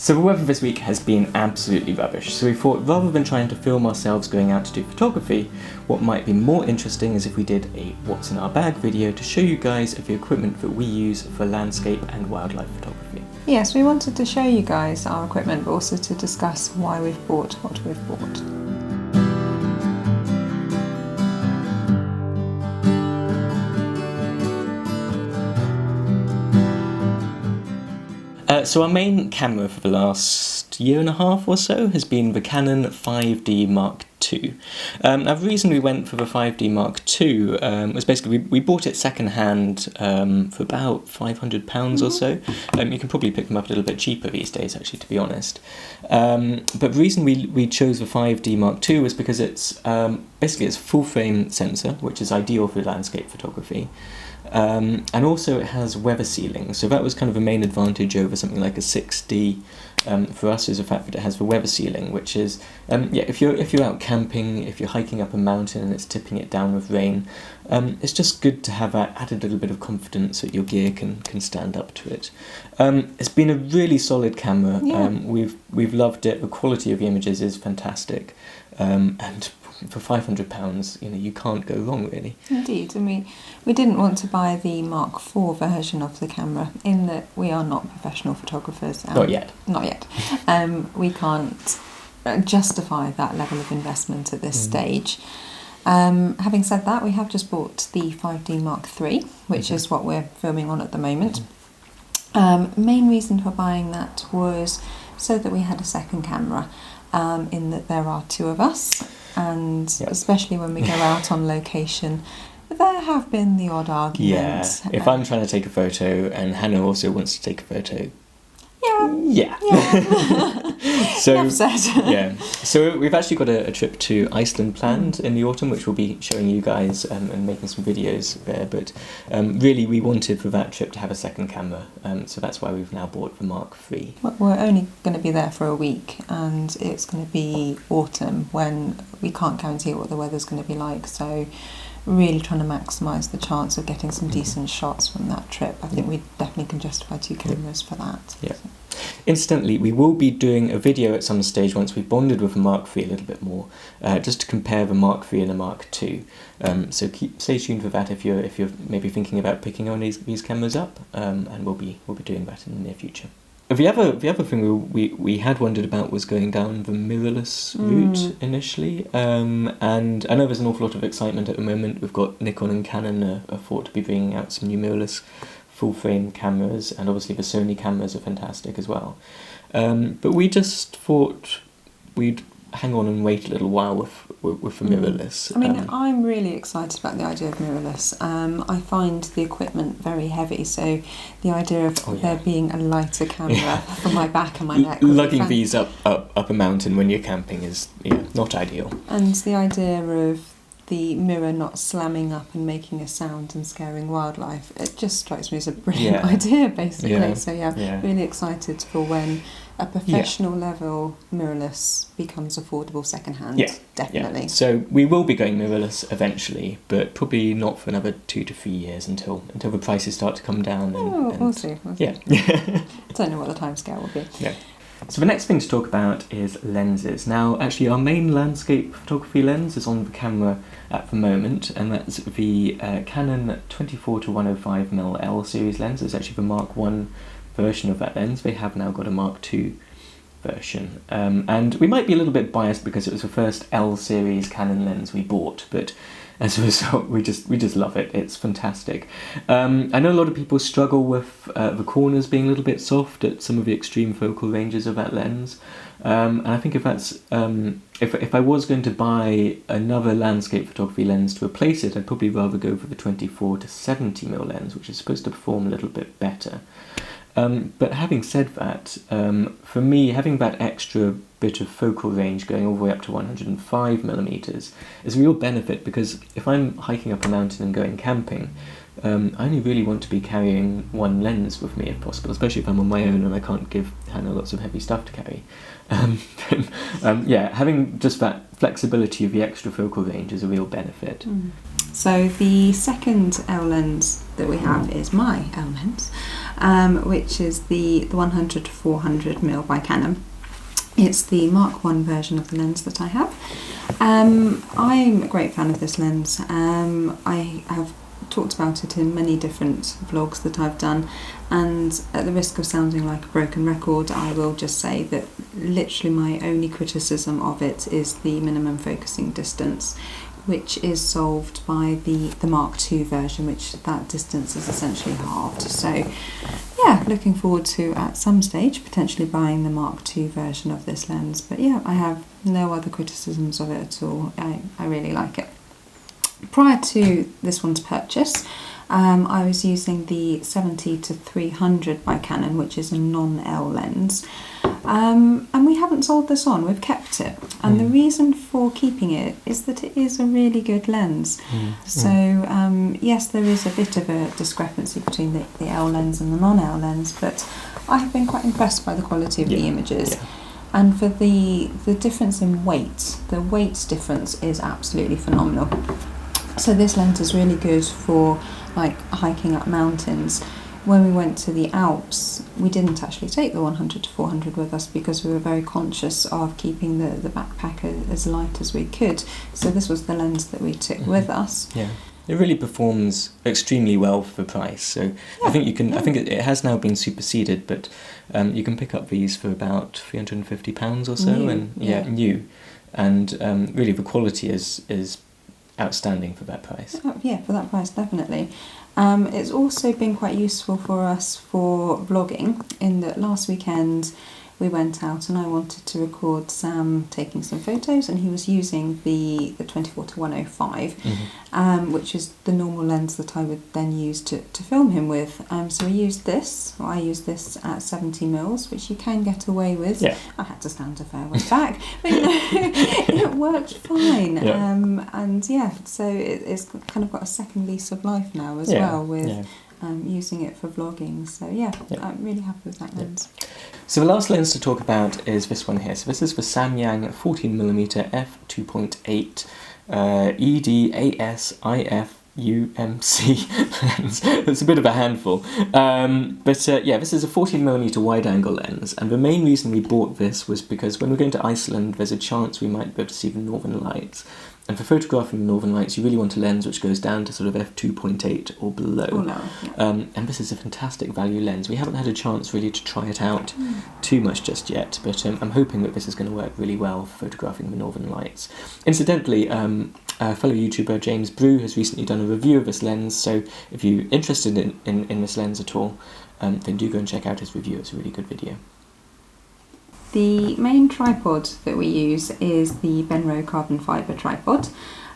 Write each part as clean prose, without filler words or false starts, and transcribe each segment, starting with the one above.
So the weather this week has been absolutely rubbish, so we thought rather than trying to film ourselves going out to do photography, what might be more interesting is if we did a what's in our bag video to show you guys of the equipment that we use for landscape and wildlife photography. Yes, we wanted to show you guys our equipment, but also to discuss why we've bought what we've bought. So our main camera for the last year and a half or so has been the Canon 5D Mark II. Now the reason we went for the 5D Mark II was basically we bought it second hand for about £500 or so. You can probably pick them up a little bit cheaper these days, actually, to be honest. But the reason we chose the 5D Mark II was because it's basically it's a full frame sensor, which is ideal for landscape photography. And also it has weather sealing, so that was kind of a main advantage over something like a 6D for us, is the fact that it has the weather sealing, which is if you're out camping, if you're hiking up a mountain and it's tipping it down with rain, it's just good to have that added little bit of confidence that your gear can stand up to it. It's been a really solid camera. Yeah. We've loved it. The quality of the images is fantastic, and for £500, you can't go wrong, really. Indeed, and we didn't want to buy the Mark IV version of the camera, in that we are not professional photographers. Not yet. Not yet. We can't justify that level of investment at this stage. Having said that, we have just bought the 5D Mark III, which is what we're filming on at the moment. Main reason for buying that was so that we had a second camera, in that there are two of us, and especially when we go out on location, there have been the odd arguments. Yeah, if I'm trying to take a photo and Hannah also wants to take a photo. Yeah. So Enough said. Yeah. So we've actually got a trip to Iceland planned in the autumn, which we'll be showing you guys and making some videos there. But really, we wanted for that trip to have a second camera, so that's why we've now bought the Mark III. We're only going to be there for a week, and it's going to be autumn when we can't guarantee what the weather's going to be like. So really trying to maximise the chance of getting some decent shots from that trip. I think we definitely can justify two cameras for that. Yeah. Incidentally, we will be doing a video at some stage once we've bonded with the Mark III a little bit more, just to compare the Mark III and the Mark II. So stay tuned for that if you're maybe thinking about picking on these cameras up, and we'll be doing that in the near future. The other thing we had wondered about was going down the mirrorless route initially, and I know there's an awful lot of excitement at the moment. We've got Nikon and Canon are thought to be bringing out some new mirrorless full-frame cameras, and obviously the Sony cameras are fantastic as well. But we just thought we'd hang on and wait a little while with the mirrorless. I mean, I'm really excited about the idea of mirrorless. I find the equipment very heavy, so the idea of there being a lighter camera for my back and my neck. Lugging these up a mountain when you're camping is not ideal. And the idea of the mirror not slamming up and making a sound and scaring wildlife, it just strikes me as a brilliant idea, basically. Yeah. So really excited for when a professional level mirrorless becomes affordable secondhand. Definitely. Yeah. So we will be going mirrorless eventually, but probably not for another 2 to 3 years until the prices start to come down. We'll see. Yeah. Don't know what the timescale will be. Yeah. So the next thing to talk about is lenses. Now, actually, our main landscape photography lens is on the camera at the moment, and that's the Canon 24-105mm L series lens. It's actually the Mark I version of that lens. They have now got a Mark II version, and we might be a little bit biased because it was the first L series Canon lens we bought, but as a result, we just love it. It's fantastic. I know a lot of people struggle with the corners being a little bit soft at some of the extreme focal ranges of that lens, and I think if that's if I was going to buy another landscape photography lens to replace it, I'd probably rather go for the 24-70mm lens, which is supposed to perform a little bit better. But having said that, for me, having that extra bit of focal range going all the way up to 105mm is a real benefit, because if I'm hiking up a mountain and going camping, I only really want to be carrying one lens with me if possible, especially if I'm on my own and I can't give Hannah lots of heavy stuff to carry. Having just that flexibility of the extra focal range is a real benefit. So the second L lens that we have is my L lens, which is the 100 to 400mm by Canon. It's the Mark 1 version of the lens that I have. I'm a great fan of this lens. I have talked about it in many different vlogs that I've done, and at the risk of sounding like a broken record, I will just say that literally my only criticism of it is the minimum focusing distance, which is solved by the Mark II version, which that distance is essentially halved. So yeah, looking forward to at some stage potentially buying the Mark II version of this lens. But yeah, I have no other criticisms of it at all. I really like it. Prior to this one's purchase, I was using the 70 to 300 by Canon, which is a non-L lens. And we haven't sold this on, we've kept it. And the reason for keeping it is that it is a really good lens. So yes, there is a bit of a discrepancy between the L lens and the non-L lens, but I have been quite impressed by the quality of the images. Yeah. And for the difference in weight, the weight difference is absolutely phenomenal. So this lens is really good for like hiking up mountains. When we went to the Alps, we didn't actually take the 100 to 400 with us because we were very conscious of keeping the backpack as light as we could. So this was the lens that we took with us. Yeah, it really performs extremely well for the price. So I think you can. I think it has now been superseded, but you can pick up these for about £350 or so, new. And really the quality is outstanding for that price. Yeah, for that price, definitely. It's also been quite useful for us for vlogging, in that last weekend we went out and I wanted to record Sam taking some photos, and he was using the 24 to 105, which is the normal lens that I would then use to film him with. So I used this at 70mm, which you can get away with. Yeah. I had to stand a fair way back, but it worked fine. Yeah. So it's kind of got a second lease of life now as well with using it for vlogging. So I'm really happy with that lens. So the last lens to talk about is this one here. So this is the Samyang 14mm f2.8 EDAS-IF-UMC lens. It's a bit of a handful. This is a 14mm wide-angle lens, and the main reason we bought this was because when we're going to Iceland, there's a chance we might be able to see the Northern Lights. And for photographing the Northern Lights, you really want a lens which goes down to sort of f2.8 or below. And this is a fantastic value lens. We haven't had a chance really to try it out too much just yet, but I'm hoping that this is going to work really well for photographing the Northern Lights. Incidentally, fellow YouTuber James Brew has recently done a review of this lens, so if you're interested in this lens at all, then do go and check out his review. It's a really good video. The main tripod that we use is the Benro carbon fibre tripod.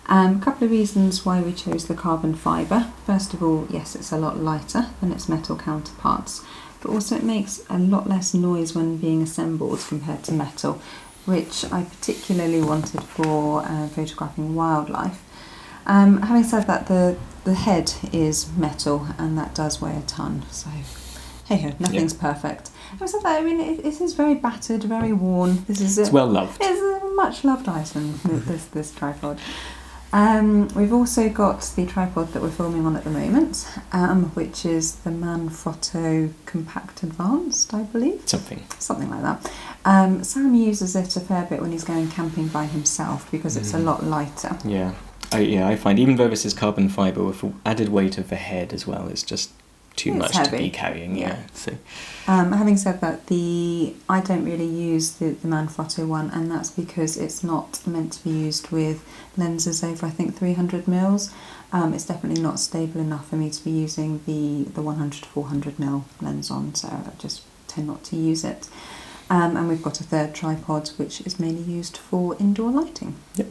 A couple of reasons why we chose the carbon fibre. First of all, yes, it's a lot lighter than its metal counterparts, but also it makes a lot less noise when being assembled compared to metal, which I particularly wanted for photographing wildlife. Having said that, the head is metal and that does weigh a ton, so hey-ho, nothing's perfect. Having said that, I mean, it is very battered, very worn. It's well loved. It's a much loved item, this tripod. We've also got the tripod that we're filming on at the moment, which is the Manfrotto Compact Advanced, I believe. Something like that. Sam uses it a fair bit when he's going camping by himself because it's a lot lighter. Yeah, I find even though this is carbon fibre, with the added weight of the head as well, it's just too much heavy to be carrying. So having said that, I don't really use the Manfrotto one, and that's because it's not meant to be used with lenses over, I think, 300mm. It's definitely not stable enough for me to be using the 100 to 400mm lens on, so I just tend not to use it. And we've got a third tripod which is mainly used for indoor lighting. Yep.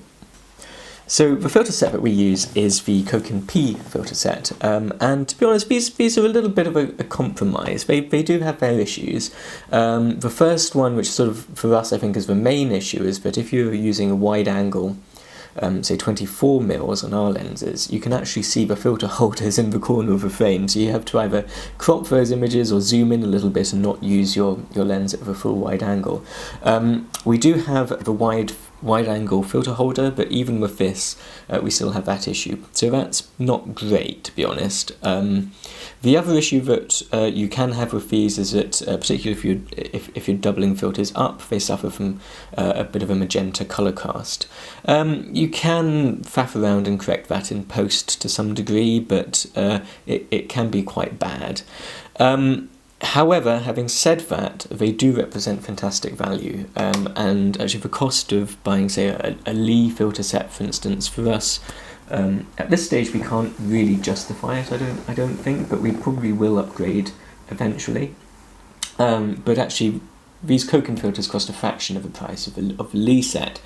So the filter set that we use is the Koken P filter set, and to be honest, these are a little bit of a compromise. They do have their issues. The first one, which sort of for us I think is the main issue, is that if you're using a wide angle say 24 mils on our lenses, you can actually see the filter holders in the corner of the frame, so you have to either crop those images or zoom in a little bit and not use your lens at the full wide angle. We do have the wide angle filter holder, but even with this we still have that issue, so that's not great, to be honest. The other issue that you can have with these is that particularly if you're doubling filters up, they suffer from a bit of a magenta colour cast. You can faff around and correct that in post to some degree, but it can be quite bad. However, having said that, they do represent fantastic value, and actually the cost of buying, say, a Lee filter set, for instance, for us, at this stage we can't really justify it, I don't think, but we probably will upgrade eventually. But actually, these Koken filters cost a fraction of the price of a Lee set,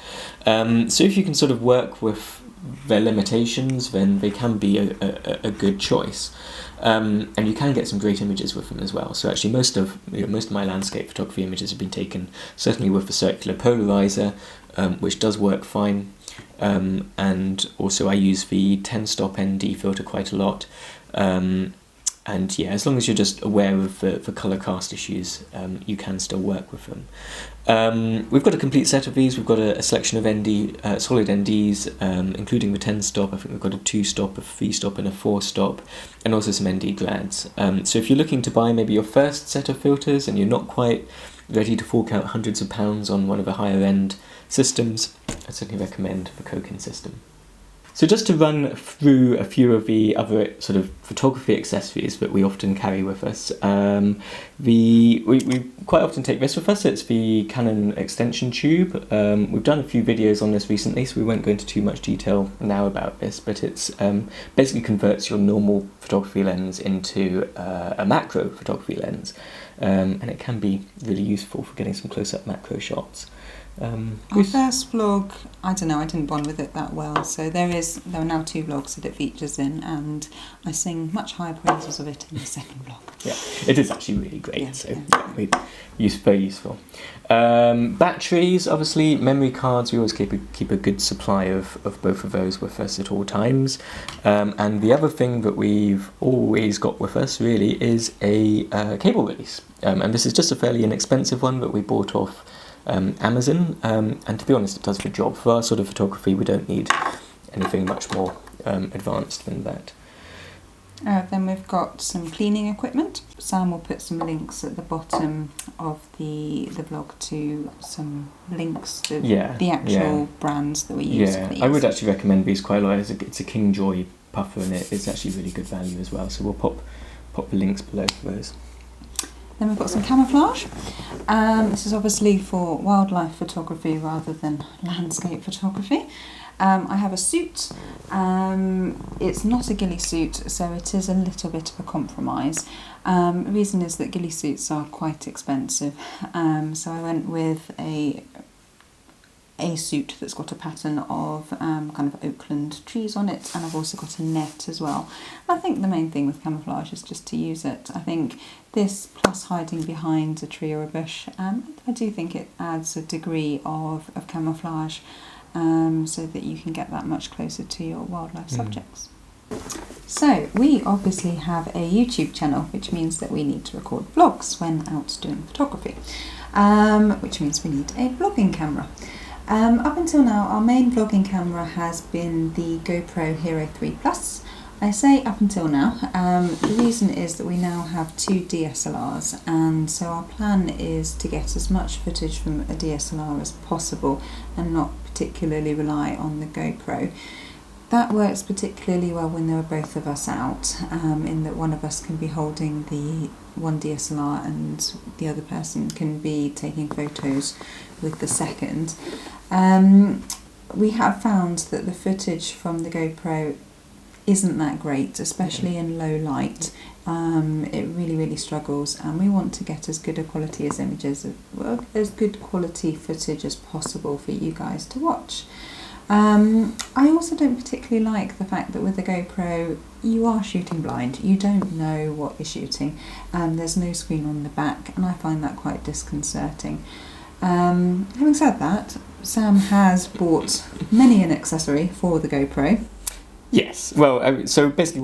so if you can sort of work with their limitations, then they can be a good choice. And you can get some great images with them as well. So actually most of my landscape photography images have been taken certainly with the circular polarizer, which does work fine, and also I use the 10-stop ND filter quite a lot, and yeah, as long as you're just aware of the colour cast issues, you can still work with them. We've got a complete set of these. We've got a selection of ND, solid NDs, including the 10-stop. I think we've got a 2-stop, a 3-stop and a 4-stop, and also some ND grads. So if you're looking to buy maybe your first set of filters and you're not quite ready to fork out hundreds of pounds on one of the higher end systems, I certainly recommend the Koken system. So just to run through a few of the other sort of photography accessories that we often carry with us, we quite often take this with us. It's the Canon extension tube. We've done a few videos on this recently, so we won't go into too much detail now about this, but it's basically converts your normal photography lens into a macro photography lens, and it can be really useful for getting some close-up macro shots. Our first vlog, I don't know, I didn't bond with it that well, so there are now 2 vlogs that it features in, and I sing much higher praises of it in the second vlog. Yeah, it is actually really great, yeah, so very useful. Batteries, obviously, memory cards, we always keep a good supply of both of those with us at all times. And the other thing that we've always got with us, really, is a cable release. And this is just a fairly inexpensive one that we bought off Amazon, and to be honest, it does the job. For our sort of photography, we don't need anything much more advanced than that. Then we've got some cleaning equipment. Sam will put some links at the bottom of the vlog to some links to the actual brands that we use. Yeah, I would actually recommend these quite a lot. It's a Kingjoy puffer, and it's actually really good value as well. So we'll pop the links below for those. Then we've got some camouflage. This is obviously for wildlife photography rather than landscape photography. I have a suit. It's not a ghillie suit, so it is a little bit of a compromise. The reason is that ghillie suits are quite expensive, so I went with a suit that's got a pattern of kind of Oakland trees on it, and I've also got a net as well. I think the main thing with camouflage is just to use it. I think this plus hiding behind a tree or a bush, I do think it adds a degree of camouflage, so that you can get that much closer to your wildlife subjects. So we obviously have a YouTube channel, which means that we need to record vlogs when out doing photography, which means we need a vlogging camera. Up until now, our main vlogging camera has been the GoPro Hero 3 Plus. I say up until now, the reason is that we now have 2 DSLRs, and so our plan is to get as much footage from a DSLR as possible and not particularly rely on the GoPro. That works particularly well when there are both of us out, in that one of us can be holding the one DSLR and the other person can be taking photos with the second. We have found that the footage from the GoPro isn't that great, especially in low light. It really struggles, and we want to get as good a quality as images, as good quality footage as possible for you guys to watch. I also don't particularly like the fact that with the GoPro you are shooting blind. You don't know what you're shooting, and there's no screen on the back, and I find that quite disconcerting. Having said that, Sam has bought many an accessory for the GoPro. Yes. Well, so basically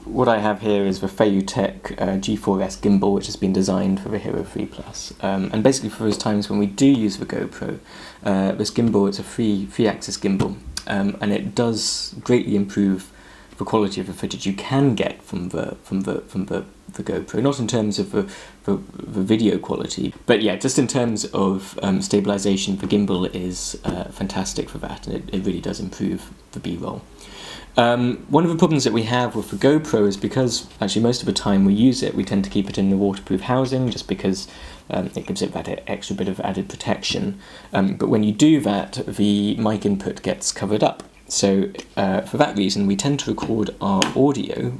what I have here is the Feiyutech G4S gimbal, which has been designed for the Hero 3 Plus. And basically for those times when we do use the GoPro, this gimbal, it's a three-axis gimbal, and it does greatly improve the quality of the footage you can get from the GoPro. Not in terms of the video quality, but yeah, just in terms of stabilization, the gimbal is fantastic for that, and it really does improve the B-roll. One of the problems that we have with the GoPro is because actually most of the time we use it, we tend to keep it in the waterproof housing just because it gives it that extra bit of added protection. But when you do that, the mic input gets covered up. So for that reason, we tend to record our audio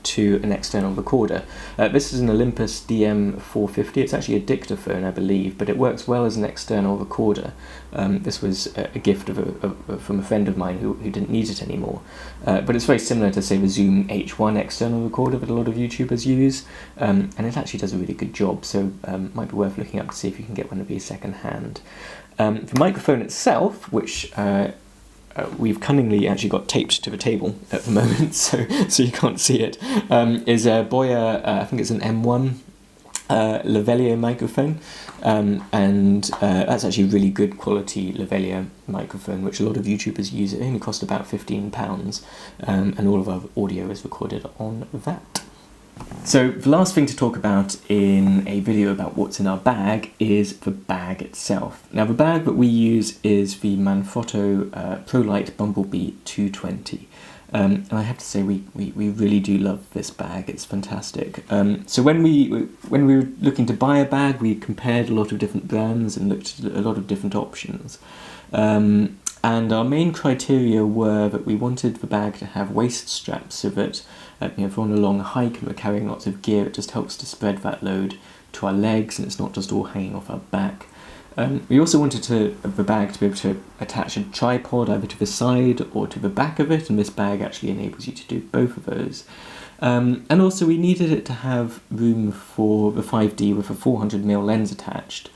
to an external recorder. This is an Olympus DM450. It's actually a dictaphone, I believe, but it works well as an external recorder. This was a gift from a friend of mine who didn't need it anymore. But it's very similar to, say, the Zoom H1 external recorder that a lot of YouTubers use, and it actually does a really good job, so might be worth looking up to see if you can get one of these second hand. The microphone itself, which we've cunningly actually got taped to the table at the moment, so you can't see it, is a Boya, I think it's an M1 lavalier microphone, and that's actually a really good quality lavalier microphone, which a lot of YouTubers use. It only cost about £15, and all of our audio is recorded on that. So the last thing to talk about in a video about what's in our bag is the bag itself. Now the bag that we use is the Manfrotto ProLite Bumblebee 220. And I have to say we really do love this bag. It's fantastic. So when we were looking to buy a bag, we compared a lot of different brands and looked at a lot of different options. And our main criteria were that we wanted the bag to have waist straps so that if we're on a long hike and we're carrying lots of gear, it just helps to spread that load to our legs and it's not just all hanging off our back. We also wanted the bag to be able to attach a tripod either to the side or to the back of it, and this bag actually enables you to do both of those. And also we needed it to have room for the 5D with a 400mm lens attached,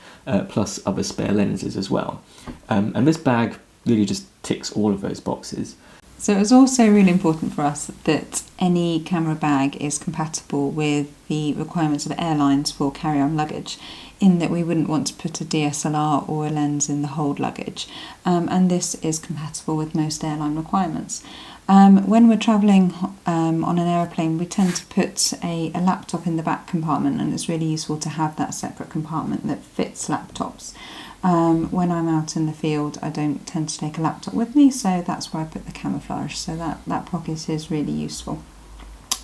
plus other spare lenses as well. And this bag really just ticks all of those boxes. So it was also really important for us that any camera bag is compatible with the requirements of airlines for carry-on luggage, in that we wouldn't want to put a DSLR or a lens in the hold luggage, and this is compatible with most airline requirements. When we're travelling on an aeroplane, we tend to put a laptop in the back compartment, and it's really useful to have that separate compartment that fits laptops. When I'm out in the field, I don't tend to take a laptop with me, so that's where I put the camouflage, so that pocket is really useful.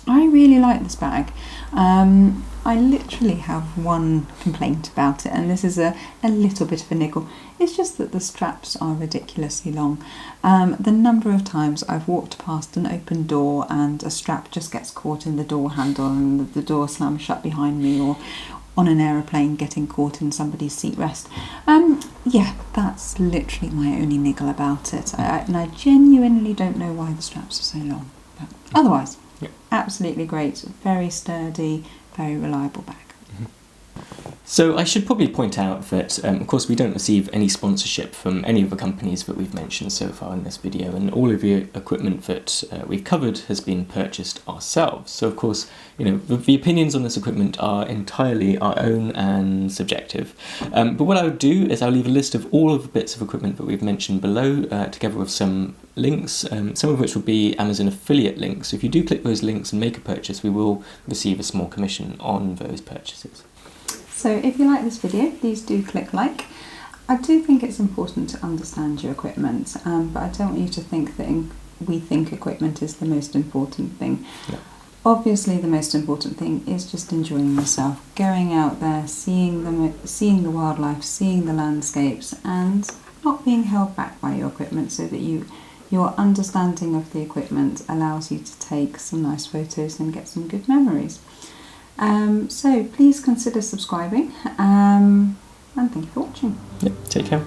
I really like this bag. I literally have one complaint about it, and this is a little bit of a niggle. It's just that the straps are ridiculously long. The number of times I've walked past an open door and a strap just gets caught in the door handle and the door slams shut behind me, or on an aeroplane getting caught in somebody's seat rest. Yeah, that's literally my only niggle about it. And I genuinely don't know why the straps are so long. But otherwise, absolutely great, very sturdy, very reliable bag. So I should probably point out that, of course, we don't receive any sponsorship from any of the companies that we've mentioned so far in this video, and all of the equipment that we've covered has been purchased ourselves. So, of course, the opinions on this equipment are entirely our own and subjective. But what I would do is I'll leave a list of all of the bits of equipment that we've mentioned below, together with some links, some of which will be Amazon affiliate links. So if you do click those links and make a purchase, we will receive a small commission on those purchases. So if you like this video, please do click like. I do think it's important to understand your equipment, but I don't want you to think that we think equipment is the most important thing. No. Obviously the most important thing is just enjoying yourself, going out there, seeing the wildlife, seeing the landscapes, and not being held back by your equipment, so that your understanding of the equipment allows you to take some nice photos and get some good memories. So please consider subscribing, and thank you for watching. Yep, take care.